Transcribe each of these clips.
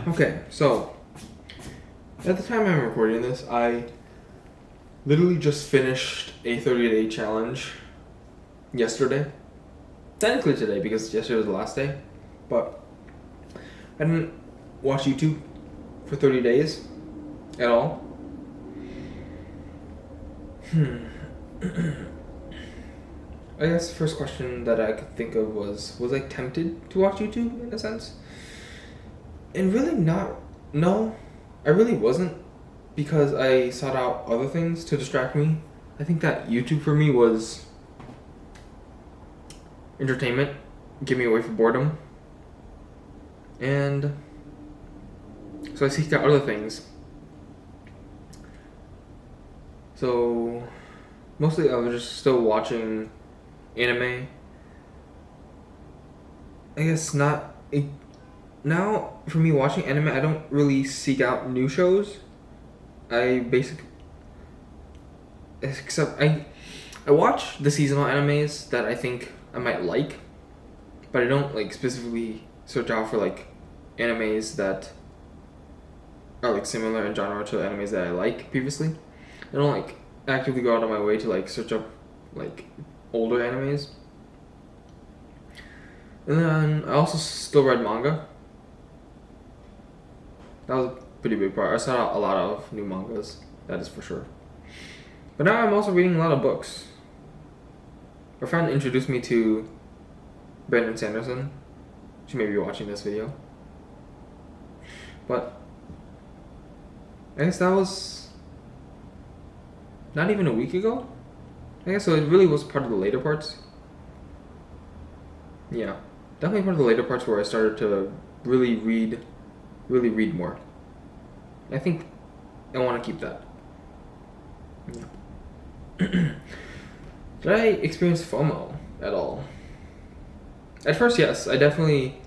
Okay, so at the time I'm recording this, I literally just finished a 30-day challenge yesterday. Technically today, because yesterday was the last day. But I didn't watch YouTube for 30 days at all. I guess the first question that I could think of was I tempted to watch YouTube in a sense? And really not, no, I really wasn't, because I sought out other things to distract me. I think that YouTube for me was entertainment, get me away from boredom. And so I seeked out other things. So mostly I was just still watching anime. I guess not. Now, for me watching anime, I don't really seek out new shows. Except I watch the seasonal animes that I think I might like, but I don't like specifically search out for like animes that are like similar in genre to animes that I like previously. I don't like actively go out of my way to like search up like older animes. And then I also still read manga. That was a pretty big part. I saw a lot of new mangas, that is for sure. But now I'm also reading a lot of books. A friend introduced me to Brandon Sanderson. She may be watching this video. But I guess that was not even a week ago. I guess so. It really was part of the later parts. Yeah, definitely part of the later parts where I started to really read more. I think I want to keep that. Yeah. Did I experience FOMO at all? At first, yes. I definitely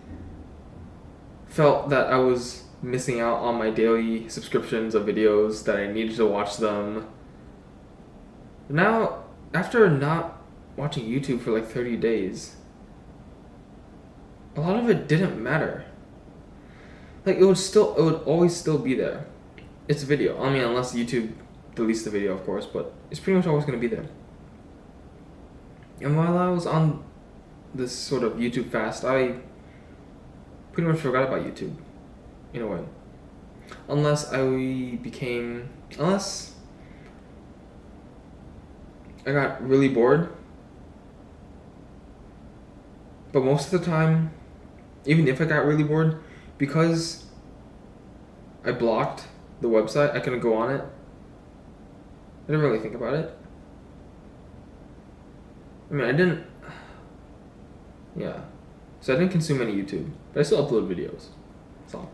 felt that I was missing out on my daily subscriptions of videos, that I needed to watch them. Now, after not watching YouTube for like 30 days, a lot of it didn't matter. Like it would always still be there. It's video. I mean, unless YouTube deletes the video, of course, but it's pretty much always going to be there. And while I was on this sort of YouTube fast, I pretty much forgot about YouTube, in a way. Unless I got really bored. But most of the time, even if I got really bored, because I blocked the website, I couldn't go on it. I didn't really think about it. I mean, so I didn't consume any YouTube, but I still upload videos. That's all.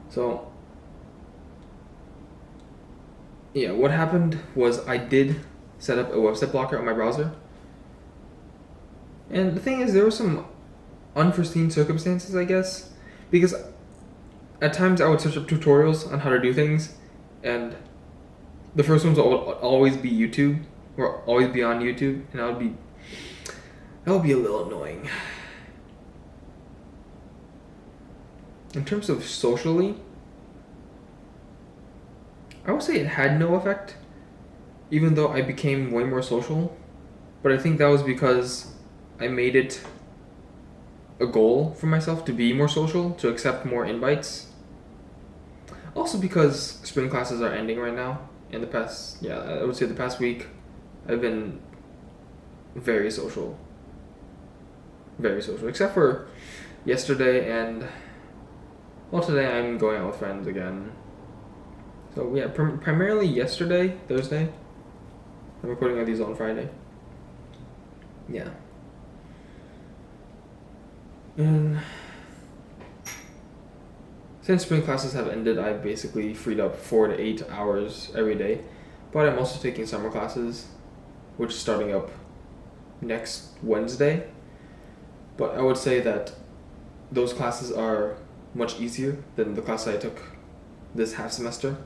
So, yeah, what happened was I did set up a website blocker on my browser. And the thing is, there were some unforeseen circumstances, I guess, because at times I would search up tutorials on how to do things, and the first ones would always be YouTube, or always be on YouTube, and that would be a little annoying. In terms of socially, I would say it had no effect, even though I became way more social, but I think that was because I made it a goal for myself to be more social, to accept more invites. Also because spring classes are ending right now. I would say the past week, I've been very social. Very social. Except for yesterday and, well, today I'm going out with friends again. So yeah, primarily yesterday, Thursday. I'm recording these on Friday. Yeah. And since spring classes have ended, I've basically freed up 4 to 8 hours every day. But I'm also taking summer classes, which is starting up next Wednesday. But I would say that those classes are much easier than the class I took this half semester.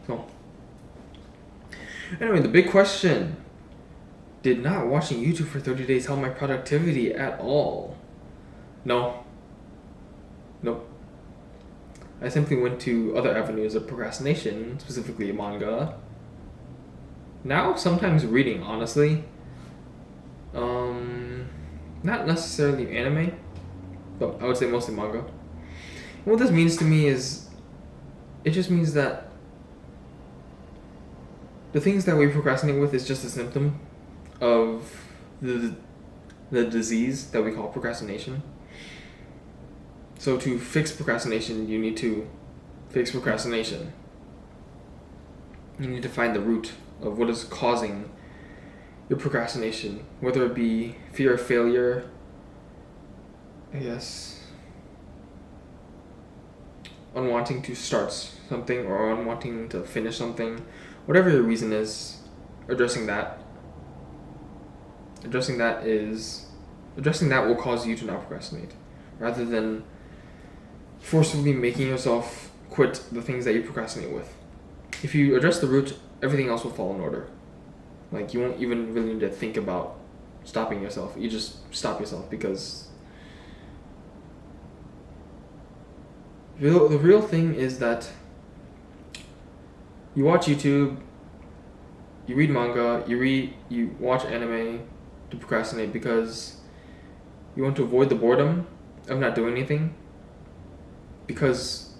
So, anyway, the big question. did not watching YouTube for 30 days help my productivity at all. No. Nope. I simply went to other avenues of procrastination, specifically manga. Now, sometimes reading, honestly. Not necessarily anime, but I would say mostly manga. And what this means to me is, it just means that the things that we procrastinate with is just a symptom of the disease that we call procrastination. So to fix procrastination, you need to fix procrastination. You need to find the root of what is causing your procrastination, whether it be fear of failure, I guess, unwanting to start something or unwanting to finish something, whatever your reason is, addressing that will cause you to not procrastinate, rather than forcibly making yourself quit the things that you procrastinate with. If you address the root, everything else will fall in order. Like, you won't even really need to think about stopping yourself. You just stop yourself, because the real thing is that you watch YouTube, you read manga, you watch anime to procrastinate because you want to avoid the boredom of not doing anything, because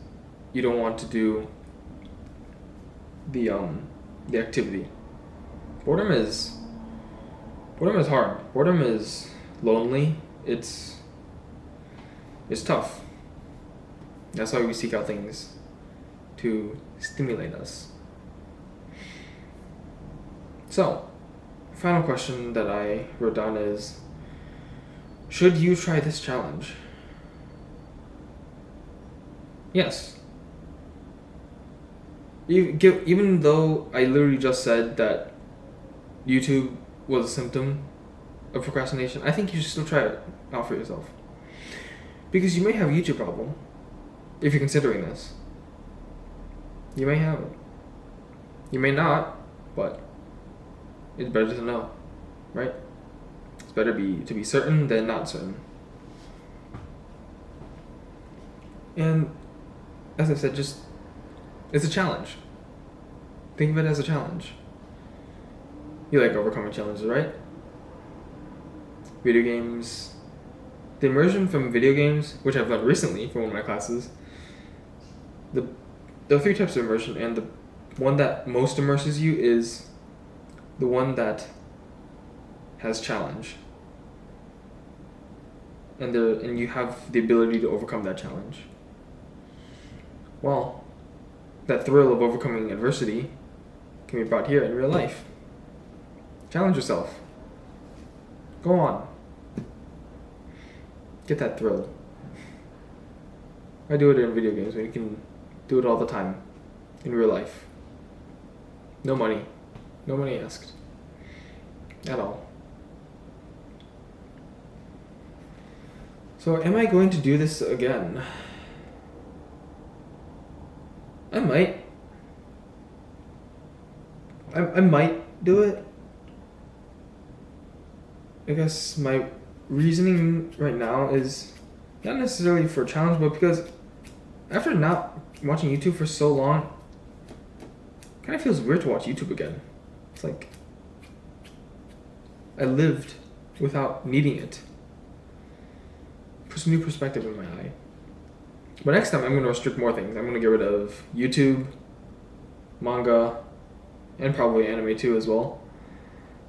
you don't want to do the activity. Boredom is hard. Boredom is lonely. It's tough. That's why we seek out things to stimulate us. So, final question that I wrote down is, should you try this challenge? Yes. Even though I literally just said that YouTube was a symptom of procrastination, I think you should still try it out for yourself. Because you may have a YouTube problem if you're considering this. You may have it. You may not, but it's better to know, right? It's better to be certain than not certain. And as I said, it's a challenge. Think of it as a challenge. You like overcoming challenges, right? Video games. The immersion from video games, which I've learned recently from one of my classes, there are 3 types of immersion, and the one that most immerses you is the one that has challenge. And you have the ability to overcome that challenge. Well, that thrill of overcoming adversity can be brought here in real life. Challenge yourself. Go on. Get that thrill. I do it in video games when you can do it all the time in real life. No money. No money asked. At all. So am I going to do this again? I might. I might do it. I guess my reasoning right now is not necessarily for a challenge, but because after not watching YouTube for so long, it kind of feels weird to watch YouTube again. It's like I lived without needing it. Puts a new perspective in my eye. But next time I'm going to restrict more things. I'm going to get rid of YouTube, manga, and probably anime too as well.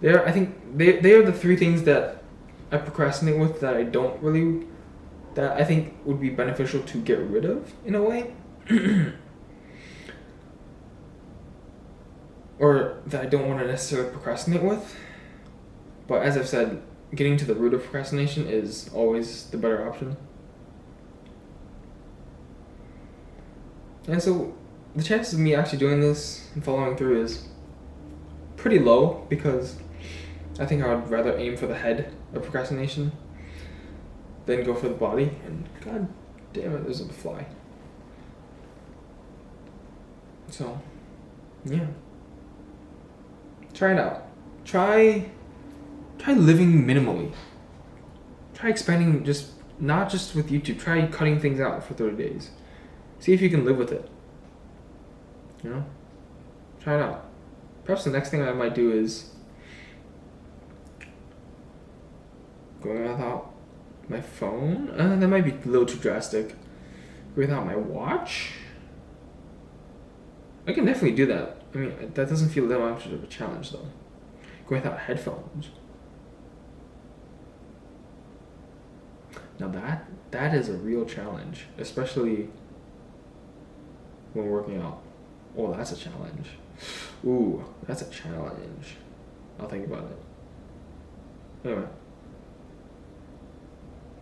I think they are the 3 things that I procrastinate with that I think would be beneficial to get rid of in a way. Or that I don't want to necessarily procrastinate with. But as I've said, getting to the root of procrastination is always the better option. And so the chances of me actually doing this and following through is pretty low, because I think I would rather aim for the head of procrastination than go for the body. And god damn it, there's a fly. So, yeah. Try it out. Try try living minimally. Try expanding, just not just with YouTube. Try cutting things out for 30 days. See if you can live with it. You know? Try it out. Perhaps the next thing I might do is going without my phone. That might be a little too drastic. Without my watch? I can definitely do that. I mean, that doesn't feel that much of a challenge though. Going without headphones. Now that is a real challenge, especially when working out. Oh, that's a challenge. Ooh, that's a challenge. I'll think about it. Anyway.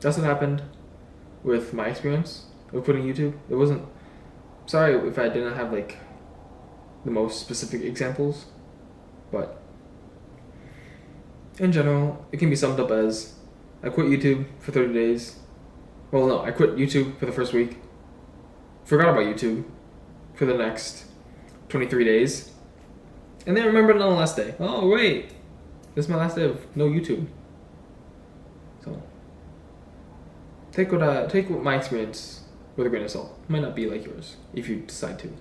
That's what happened with my experience of quitting YouTube. It wasn't... Sorry if I didn't have, like, the most specific examples, but in general, it can be summed up as I quit YouTube for 30 days. Well, no, I quit YouTube for the first week. Forgot about YouTube for the next 23 days. And then remembered it on the last day. Oh, wait. This is my last day of no YouTube. So, take what my experience with a grain of salt. It might not be like yours if you decide to.